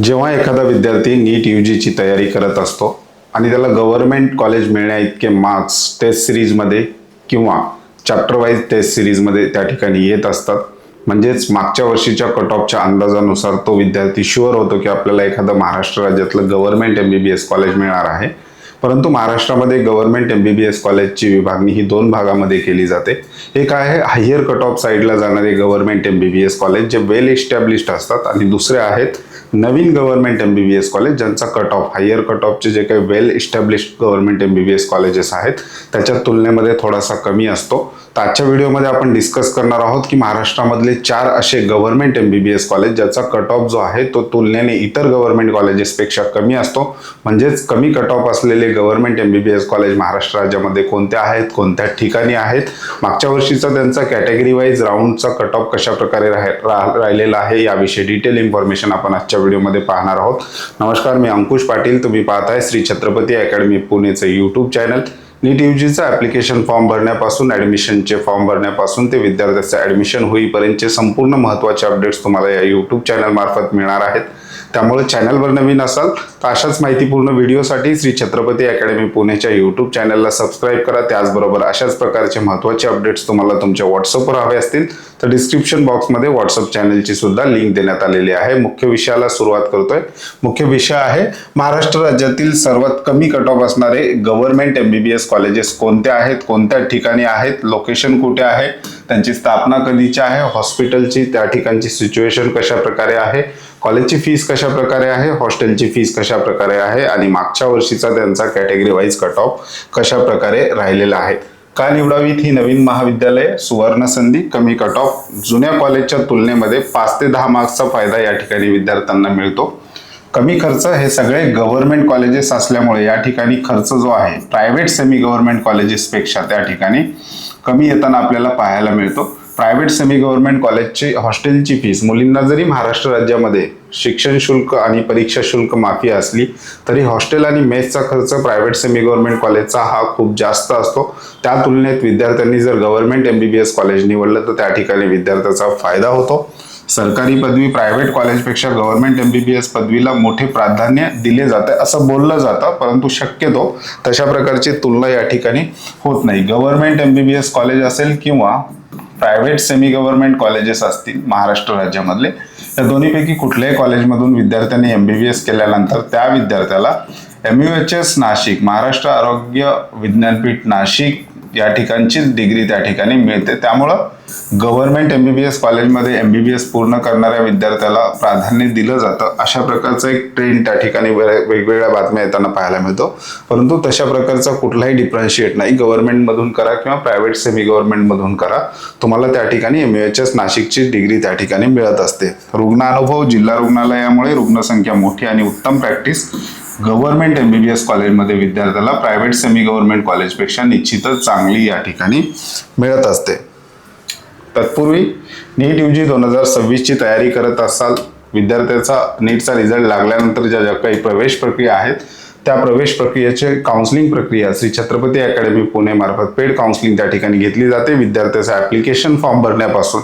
जेव्हा एखादा विद्यार्थी नीट यूजीची तयारी करत असतो आणि त्याला गव्हर्नमेंट कॉलेज मिळण्या इतके मार्क्स टेस्ट सिरीजमध्ये किंवा चॅप्टर वाईज टेस्ट सिरीजमध्ये त्या ठिकाणी येत असतात, म्हणजेच मागच्या वर्षीच्या कट ऑफच्या अंदाजानुसार तो विद्यार्थी शुअर होतो की आपल्याला एखादं महाराष्ट्र राज्यातलं गव्हर्नमेंट MBBS कॉलेज मिळणार आहे. परंतु महाराष्ट्रामध्ये गव्हर्नमेंट MBBS कॉलेजची विभागणी ही दोन भागामध्ये केली जाते. एक आहे हायर कट ऑफ साईडला जाणारे गव्हर्नमेंट MBBS कॉलेज जे वेल इस्टॅब्लिश्ड असतात, आणि दुसरे आहेत नवीन गव्हर्नमेंट MBBS कॉलेज ज्यांचा कट ऑफ हायर कट ऑफचे जे काही वेल इस्टॅब्लिश्ड गव्हर्नमेंट MBBS कॉलेजेस आहेत त्याच्या तुलनेमध्ये थोडासा कमी असतो. तर आजच्या व्हिडिओमध्ये आपण डिस्कस करणार आहोत की महाराष्ट्रामधले 4 असे गव्हर्नमेंट MBBS कॉलेज ज्याचा कट ऑफ जो आहे तो तुलनेने इतर गव्हर्नमेंट कॉलेजेसपेक्षा कमी असतो. म्हणजेच कमी कट ऑफ असलेले गव्हर्नमेंट MBBS कॉलेज महाराष्ट्र राज्यामध्ये कोणते आहेत, कोणत्या ठिकाणी आहेत, मागच्या वर्षीचा त्यांचा कॅटेगरी वाईज राऊंडचा कट ऑफ कशा प्रकारे राहिलेला आहे याविषयी डिटेल इन्फॉर्मेशन आपण आजच्या व्हिडिओमध्ये पाहणार आहोत. नमस्कार, मी अंकुश पाटील. तुम्ही पाहताय श्री छत्रपती अकॅडमी पुणेचं यूट्यूब चॅनल. नीट यूजीचा ॲप्लिकेशन फॉर्म भरण्यापासून ॲडमिशनचे फॉर्म भरण्यापासून ते विद्यार्थ्याचं ॲडमिशन होईपर्यंतचे संपूर्ण महत्त्वाचे अपडेट्स तुम्हाला या यूट्यूब चॅनल मार्फत मिळणार आहेत. त्यामुळे चॅनलवर नवीन असाल तर अशाच माहितीपूर्ण व्हिडिओसाठी श्री छत्रपती अकॅडमी पुणेच्या यूट्यूब चॅनलला सबस्क्राईब करा. त्याचबरोबर अशाच प्रकारचे महत्त्वाचे अपडेट्स तुम्हाला तुमच्या व्हॉट्सअपवर हवे असतील तर डिस्क्रिप्शन बॉक्समध्ये व्हॉट्सअप चॅनलची सुद्धा लिंक देण्यात आलेली आहे. मुख्य विषयाला सुरुवात करतोय. मुख्य विषय आहे महाराष्ट्र राज्यातील सर्वात कमी कट ऑफ असणारे गव्हर्नमेंट MBBS कॉलेजेस कोणते आहेत, कोणत्या ठिकाणी आहेत, लोकेशन कुठे आहे, त्यांची स्थापना कधीची आहे, हॉस्पिटलची त्या ठिकाणची सिच्युएशन कशा प्रकारे आहे, कॉलेजची फीस कशा प्रकारे आहे, हॉस्टेलची फीस कशा प्रकारे आहे, आणि मागच्या वर्षीचा त्यांचा कॅटेगरी वाईज कट ऑफ कशा प्रकारे राहिलेला आहे. का निवडावीत ही नवीन महाविद्यालय? सुवर्ण संधी, कमी कट ऑफ, जुन्या कॉलेजच्या तुलनेमध्ये 5 ते 10 मार्क्सचा फायदा या ठिकाणी विद्यार्थ्यांना मिळतो. कमी खर्च, हे सगळे गव्हर्नमेंट कॉलेजेस असल्यामुळे या ठिकाणी खर्च जो आहे प्रायव्हेट सेमी गव्हर्नमेंट कॉलेजेसपेक्षा त्या ठिकाणी कमी येताना आपल्याला पाहायला मिळतो. प्रायव्हेट सेमी गव्हर्नमेंट कॉलेजची हॉस्टेलची फीस, मुलींना जरी महाराष्ट्र राज्यामध्ये शिक्षण शुल्क आणि परीक्षा शुल्क माफी असली तरी हॉस्टेल आणि मेसचा खर्च प्रायव्हेट सेमी गव्हर्नमेंट कॉलेजचा हा खूप जास्त असतो. त्या तुलनेत विद्यार्थ्यांनी जर गव्हर्नमेंट MBBS कॉलेज निवडलं तर त्या ठिकाणी विद्यार्थ्याचा फायदा होतो. सरकारी पदवी प्रायव्हेट कॉलेजपेक्षा गव्हर्नमेंट MBBS पदवीला मोठे प्राधान्य दिले जाते असं बोललं जातं, परंतु शक्यतो तशा प्रकारची तुलना या ठिकाणी होत नाही. गव्हर्नमेंट MBBS कॉलेज असेल किंवा प्रायव्हेट सेमी गव्हर्नमेंट कॉलेजेस असतील महाराष्ट्र राज्यामधले, या दोन्हीपैकी कुठल्याही कॉलेजमधून विद्यार्थ्यांनी MBBS केल्यानंतर त्या विद्यार्थ्याला MUHS नाशिक, महाराष्ट्र आरोग्य विज्ञानपीठ नाशिक या ठिकाणची डिग्री त्या ठिकाणी मिळते. त्यामुळं गव्हर्नमेंट MBBS कॉलेजमध्ये MBBS पूर्ण करणाऱ्या विद्यार्थ्याला प्राधान्य दिलं जातं. अशा प्रकारचा एक ट्रेंड त्या ठिकाणी वेगवेगळ्या बातम्या येताना पाहायला मिळतो. परंतु तशा प्रकारचा कुठलाही डिफरन्शिएट नाही. गव्हर्नमेंटमधून करा किंवा प्रायव्हेट सेमी गव्हर्नमेंटमधून करा, तुम्हाला त्या ठिकाणी MUHS नाशिकची डिग्री त्या ठिकाणी मिळत असते. रुग्णानुभव, जिल्हा रुग्णालयामुळे रुग्णसंख्या मोठी आणि उत्तम प्रॅक्टिस गव्हर्नमेंट MBBS कॉलेजमध्ये विद्यार्थ्याला प्रायव्हेट सेमी गव्हर्नमेंट कॉलेजपेक्षा निश्चितच चांगली या ठिकाणी मिळत असते. तत्पूर्वी नीट UG 2026ची तयारी करत असाल, विद्यार्थ्याचा नीटचा रिझल्ट लागल्यानंतर ज्या काही प्रवेश प्रक्रिया आहेत त्या प्रवेश प्रक्रियेचे काउन्सिलिंग प्रक्रिया श्री छत्रपती अकॅडमी पुणे मार्फत पेड काउन्सिलिंग त्या ठिकाणी घेतली जाते. विद्यार्थ्याचा ॲप्लिकेशन फॉर्म भरण्यापासून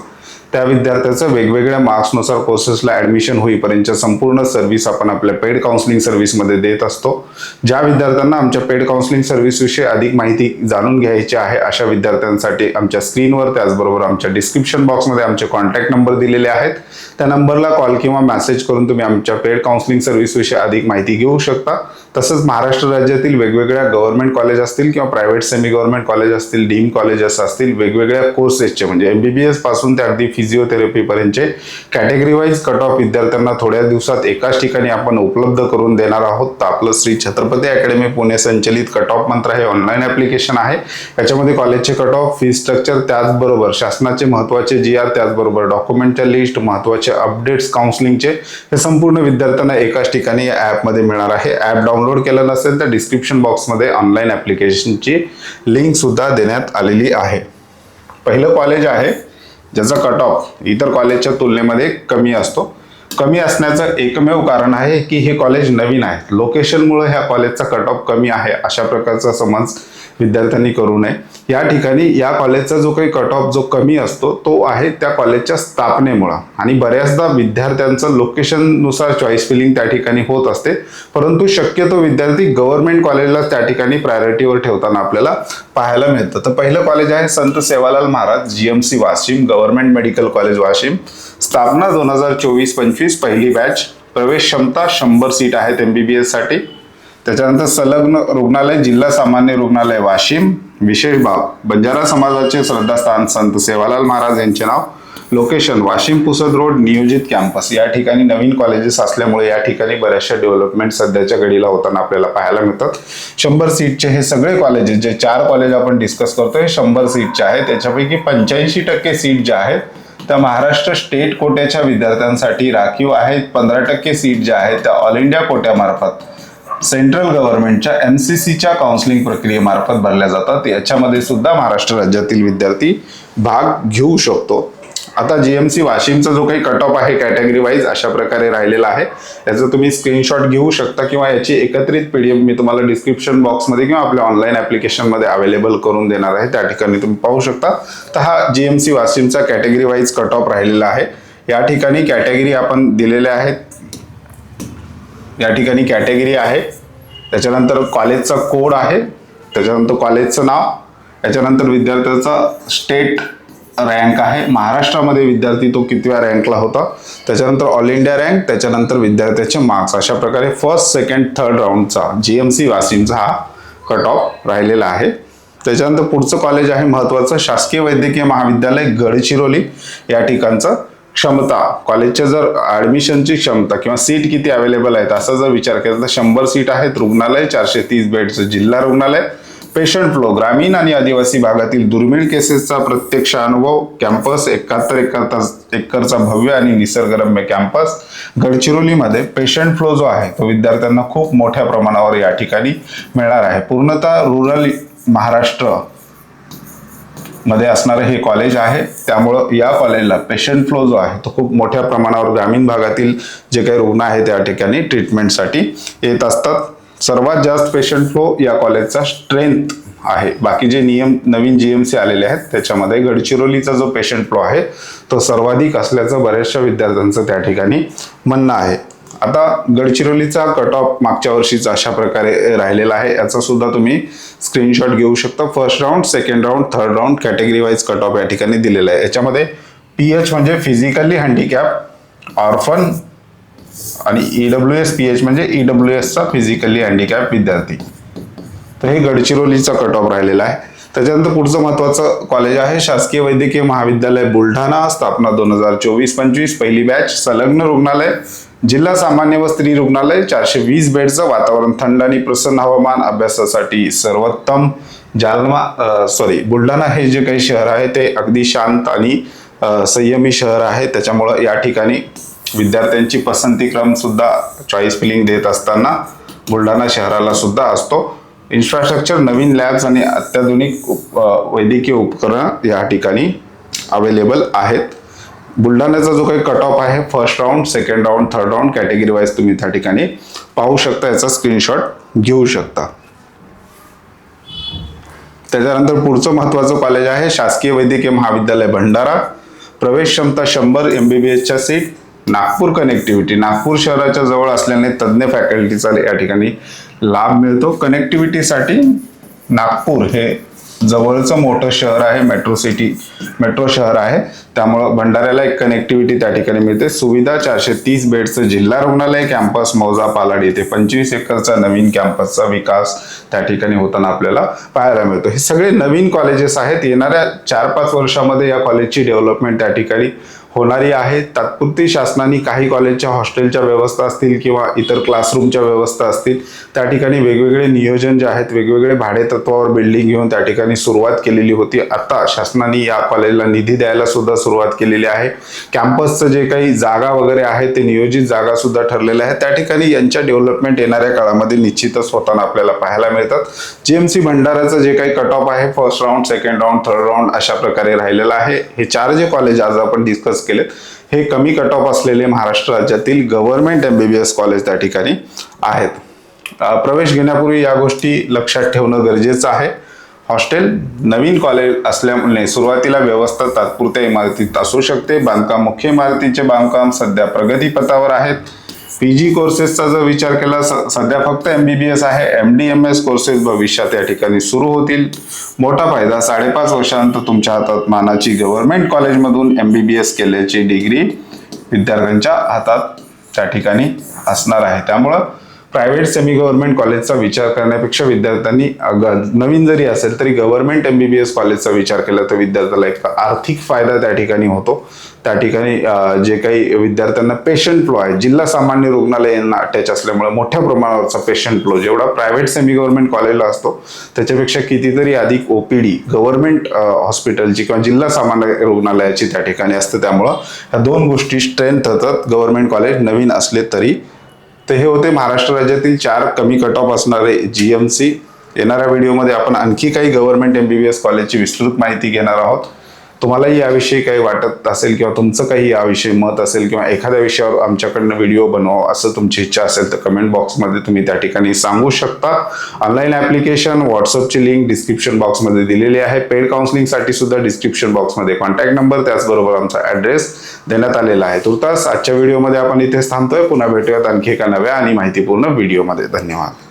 त्या विद्यार्थ्याचं वेगवेगळ्या मार्क्सनुसार कोर्सेसला ॲडमिशन होईपर्यंतच्या संपूर्ण सर्व्हिस आपण आपल्या पेड काउन्सिलिंग सर्व्हिसमध्ये देत असतो. ज्या विद्यार्थ्यांना आमच्या पेड काउन्सिलिंग सर्व्हिसविषयी अधिक माहिती जाणून घ्यायची आहे अशा विद्यार्थ्यांसाठी आमच्या स्क्रीनवर त्याचबरोबर आमच्या डिस्क्रिप्शन बॉक्समध्ये आमचे कॉन्टॅक्ट नंबर दिलेले आहेत. त्या नंबरला कॉल किंवा मेसेज करून तुम्ही आमच्या पेड काउन्सिलिंग सर्व्हिसविषयी अधिक माहिती घेऊ शकता. तसंच महाराष्ट्र राज्यातील वेगवेगळ्या गव्हर्नमेंट कॉलेज असतील किंवा प्रायव्हेट सेमी गव्हर्नमेंट कॉलेज असतील, डीम कॉलेजेस असतील, वेगवेगळ्या कोर्सेसचे म्हणजे MBBS पासून ते अगदी फिजिओथेरपीपर्यंतचे कॅटेगरी वाईज कट ऑफ विद्यार्थ्यांना थोड्या दिवसात एकाच ठिकाणी आपण उपलब्ध करून देणार आहोत. तर आपलं श्री छत्रपती अकॅडमी पुणे संचलित कट ऑफ मंत्र हे ऑनलाईन ॲप्लिकेशन आहे. याच्यामध्ये कॉलेजचे कट ऑफ, फी स्ट्रक्चर, त्याचबरोबर शासनाचे महत्त्वाचे GR, त्याचबरोबर डॉक्युमेंटच्या लिस्ट, महत्त्वाचे अपडेट्स काउन्सिलिंगचे हे संपूर्ण विद्यार्थ्यांना एकाच ठिकाणी या ॲपमध्ये मिळणार आहे. ॲप डाउनलोड केलं नसेल तर डिस्क्रिप्शन बॉक्समध्ये ऑनलाईन ॲप्लिकेशनची लिंक सुद्धा देण्यात आलेली आहे. पहिलं कॉलेज आहे ज्याचा कट ऑफ इतर कॉलेजच्या तुलनेमध्ये कमी असतो. कमी असण्याचं एकमेव कारण आहे की हे कॉलेज नवीन आहे. लोकेशनमुळे ह्या कॉलेजचा कट ऑफ कमी आहे अशा प्रकारचा समज विद्यार्थ्यांनी करू नये. या ठिकाणी या कॉलेजचा जो काही कट ऑफ जो कमी असतो तो आहे त्या कॉलेजच्या स्थापनेमुळे, आणि बऱ्याचदा विद्यार्थ्यांचं लोकेशननुसार चॉईस फिलिंग त्या ठिकाणी होत असते, परंतु शक्यतो विद्यार्थी गव्हर्नमेंट कॉलेजला त्या ठिकाणी प्रायोरिटीवर ठेवताना आपल्याला पाहायला मिळतं. तर पहिलं कॉलेज आहे संत Sevalal Maharaj GMC Washim, government medical college Washim. स्थापना 2024-25, पहिली बॅच. प्रवेश क्षमता 100 सीट आहेत MBBS साठी. त्याच्यानंतर संलग्न रुग्णालय जिल्हा सामान्य रुग्णालय वाशिम. विशेष बाब, बंजारा समाजाचे श्रद्धास्थान संत सेवालाल महाराज यांचे नाव. Location Washim Pusad road. नियोजित कॅम्पस, या ठिकाणी नवीन कॉलेजेस असल्यामुळे या ठिकाणी बऱ्याचशा डेव्हलपमेंट सध्याच्या घडीला होताना आपल्याला पाहायला मिळतात. 100 सीटचे हे सगळे कॉलेजेस, जे 4 कॉलेज आपण डिस्कस करतोय 100 सीटचे आहेत. त्याच्यापैकी 85% सीट ज्या आहेत त्या महाराष्ट्र स्टेट कोट्याच्या विद्यार्थ्यांसाठी राखीव आहेत. 15% सीट ज्या आहेत त्या ऑल इंडिया कोट्यामार्फत सेंट्रल गव्हर्नमेंटच्या MCCच्या काउन्सिलिंग प्रक्रियेमार्फत भरल्या जातात. याच्यामध्ये सुद्धा महाराष्ट्र राज्यातील विद्यार्थी भाग घेऊ शकतो. आता GMC वाशिमचा जो काही कट ऑफ आहे कॅटेगरी वाईज अशा प्रकारे राहिलेला आहे. याचं तुम्ही स्क्रीनशॉट घेऊ शकता किंवा याची एकत्रित PDF मी तुम्हाला डिस्क्रिप्शन बॉक्समध्ये किंवा आपल्या ऑनलाईन ॲप्लिकेशनमध्ये अवेलेबल करून देणार आहे. त्या ठिकाणी तुम्ही पाहू शकता. तर हा GMC वाशिमचा कॅटेगरी वाईज कट ऑफ राहिलेला आहे. या ठिकाणी कॅटेगरी आपण दिलेल्या आहेत. या ठिकाणी कॅटेगरी आहे, त्याच्यानंतर कॉलेजचा कोड आहे, त्याच्यानंतर कॉलेजचं नाव, याच्यानंतर विद्यार्थ्याचा स्टेट रँक आहे, महाराष्ट्रामध्ये विद्यार्थी तो कितव्या रँकला होता, त्याच्यानंतर ऑल इंडिया रँक, त्याच्यानंतर विद्यार्थ्याचे मार्क्स. अशा प्रकारे फर्स्ट, सेकंड, थर्ड राऊंडचा GMC वाशिमचा हा कट ऑफ राहिलेला आहे. त्याच्यानंतर पुढचं कॉलेज आहे महत्त्वाचं शासकीय वैद्यकीय महाविद्यालय गडचिरोली. या ठिकाणचं क्षमता, कॉलेजच्या जर ॲडमिशनची क्षमता किंवा सीट किती अवेलेबल आहेत असा जर विचार केला तर 100 सीट आहेत. रुग्णालय 430 बेडचं जिल्हा रुग्णालय. पेशंट फ्लो, ग्रामीण आणि आदिवासी भागातील दुर्मिळ केसेसचा प्रत्यक्ष अनुभव. कॅम्पस 71 एकरचा भव्य आणि निसर्गरम्य कॅम्पस. गडचिरोलीमध्ये पेशंट फ्लो जो आहे तो विद्यार्थ्यांना खूप मोठ्या प्रमाणावर या ठिकाणी मिळणार आहे. पूर्णतः रुरल महाराष्ट्र मध्ये असणारं हे कॉलेज आहे, त्यामुळं या कॉलेजला पेशंट फ्लो जो आहे तो खूप मोठ्या प्रमाणावर ग्रामीण भागातील जे काही रुग्ण आहेत त्या ठिकाणी ट्रीटमेंटसाठी येत असतात. सर्वात जास्त पेशंट फ्लो या कॉलेजचा स्ट्रेंथ आहे. बाकी जे नियम नवीन GMC आलेले आहेत त्याच्यामध्ये गडचिरोलीचा जो पेशंट फ्लो आहे तो सर्वाधिक असल्याचं बऱ्याचशा विद्यार्थ्यांचं त्या ठिकाणी म्हणणं आहे. आता गडचिरोलीचा कट ऑफ मागच्या वर्षीचा अशा प्रकारे राहिलेला आहे. याचा सुद्धा तुम्ही स्क्रीनशॉट घेऊ शकता. First round, second round, third round category wise cut of या ठिकाणी दिलेला आहे. याच्यामध्ये PH म्हणजे फिजिकली हँडिकॅप ऑर्फन आणि EWS PH म्हणजे EWSचा फिजिकली हँडिकॅप विद्यार्थी. तर हे गडचिरोलीचा कट ऑफ राहिलेला आहे. त्याच्यानंतर पुढचं महत्त्वाचं कॉलेज आहे शासकीय वैद्यकीय महाविद्यालय बुलढाणा. स्थापना 2024-25, पहिली बॅच. संलग्न रुग्णालय जिल्हा सामान्य व स्त्री रुग्णालय. 420 बेडचं. वातावरण थंड आणि प्रसन्न हवामान. अभ्यासासाठी सर्वोत्तम. बुलढाणा हे जे काही शहर आहे ते अगदी शांत आणि संयमी शहर आहे, त्याच्यामुळं या ठिकाणी विद्यार्थ्यांची पसंतीक्रम सुद्धा चॉईस फिलिंग देत असताना बुलढाणा शहराला सुद्धा असतो. इन्फ्रास्ट्रक्चर, नवीन लॅब्स आणि अत्याधुनिक वैद्यकीय उपकरण या ठिकाणी अवेलेबल आहेत. बुलढाण्याचा जो काही कट ऑफ आहे first round, second round, third round category wise तुम्ही त्या ठिकाणी पाहू शकता. याचा स्क्रीनशॉट घेऊ शकता. त्याच्यानंतर पुढचं महत्त्वाचं कॉलेज आहे शासकीय वैद्यकीय महाविद्यालय भंडारा. प्रवेश क्षमता 100 MBBSच्या सीट. नागपूर कनेक्टिव्हिटी, नागपूर शहराच्या जवळ असल्याने तज्ज्ञ फॅकल्टीचा या ठिकाणी लाभ मिळतो. कनेक्टिव्हिटीसाठी नागपूर हे जवळचं मोठं शहर आहे, मेट्रो शहर आहे, त्यामुळं भंडाऱ्याला एक कनेक्टिव्हिटी त्या ठिकाणी मिळते. सुविधा 430 बेडचं जिल्हा रुग्णालय कॅम्पस मौजा पालाड येथे 25 एकरचा नवीन कॅम्पसचा विकास त्या ठिकाणी होताना आपल्याला पाहायला मिळतो. हे सगळे नवीन कॉलेजेस आहेत. येणाऱ्या 4-5 वर्षामध्ये या कॉलेजची डेव्हलपमेंट त्या ठिकाणी होणारी आहे. तात्पुरती शासनाने काही कॉलेजच्या हॉस्टेलच्या व्यवस्था असतील किंवा इतर क्लासरूमच्या व्यवस्था असतील त्या ठिकाणी वेगवेगळे नियोजन जे आहेत वेगवेगळे भाडे तत्वावर बिल्डिंग घेऊन त्या ठिकाणी सुरुवात केलेली होती. आता शासनाने या कॉलेजला निधी द्यायला सुद्धा सुरुवात केलेली आहे. कॅम्पसचं जे काही जागा वगैरे आहे ते नियोजित जागा सुद्धा ठरलेल्या आहेत. त्या ठिकाणी यांच्या डेव्हलपमेंट येणाऱ्या काळामध्ये निश्चितच होताना आपल्याला पाहायला मिळतात. GMC भंडाराचं जे काही कट ऑफ आहे first round, second round, third round अशा प्रकारे राहिलेला आहे. हे 4 जे कॉलेज आज आपण डिस्कस केलेत हे कमी कट ऑफ असलेले महाराष्ट्र राज्यातील गव्हर्नमेंट MBBS कॉलेज त्या ठिकाणी आहेत. प्रवेश घेण्यापूर्वी या गोष्टी लक्षात ठेवणं गरजेचं आहे. हॉस्टेल नवीन कॉलेज असल्यामुळे सुरुवातीला व्यवस्था तात्पुरत्या इमारतीत असू शकते. बांधकाम मुख्य इमारतीचे बांधकाम सध्या प्रगतीपथावर आहेत. PG कोर्सेसचा जर विचार केला सध्या फक्त MBBS आहे. MD MS कोर्सेस भविष्यात या ठिकाणी सुरू होतील. मोठा फायदा 5.5 वर्षानंतर तुमच्या हातात मानाची गव्हर्नमेंट कॉलेजमधून MBBS केल्याची डिग्री विद्यार्थ्यांच्या हातात त्या ठिकाणी असणार आहे. त्यामुळं प्रायव्हेट सेमी गव्हर्नमेंट कॉलेजचा विचार करण्यापेक्षा विद्यार्थ्यांनी नवीन जरी असेल तरी गव्हर्नमेंट MBBS कॉलेजचा विचार केला तर विद्यार्थ्याला एक आर्थिक फायदा त्या ठिकाणी होतो. त्या ठिकाणी जे काही विद्यार्थ्यांना पेशंट फ्लो आहे, जिल्हा सामान्य रुग्णालयांना अटॅच असल्यामुळे मोठ्या प्रमाणावरचा पेशंट फ्लो जेवढा प्रायव्हेट सेमी गव्हर्नमेंट कॉलेजला असतो त्याच्यापेक्षा कितीतरी अधिक OPD गव्हर्नमेंट हॉस्पिटलची किंवा जिल्हा सामान्य रुग्णालयाची त्या ठिकाणी असते. त्यामुळं ह्या दोन गोष्टी स्ट्रेंथ होतात गव्हर्नमेंट कॉलेज नवीन असले तरी. तर हे होते महाराष्ट्र राज्यातील 4 कमी कट ऑफ असणारे GMC. येणाऱ्या व्हिडिओमध्ये आपण आणखी काही गव्हर्नमेंट MBBS कॉलेजची विस्तृत माहिती घेणार आहोत. तुम्हालाही याविषयी काही वाटत असेल किंवा तुमचं काही याविषयी मत असेल किंवा एखाद्या विषयावर आमच्याकडनं व्हिडिओ बनवा असं तुमची इच्छा असेल तर कमेंट बॉक्समध्ये तुम्ही त्या ठिकाणी सांगू शकता. ऑनलाईन ॲप्लिकेशन व्हॉट्सअपची लिंक डिस्क्रिप्शन बॉक्समध्ये दिलेली आहे. पेड काउन्सिलिंगसाठी सुद्धा डिस्क्रिप्शन बॉक्समध्ये कॉन्टॅक्ट नंबर त्याचबरोबर आमचा ॲड्रेस देण्यात आलेला आहे. तुर्तास आजच्या व्हिडिओमध्ये आपण इथेच थांबतोय. पुन्हा भेटूयात आणखी एका नव्या आणि माहितीपूर्ण व्हिडिओमध्ये. धन्यवाद.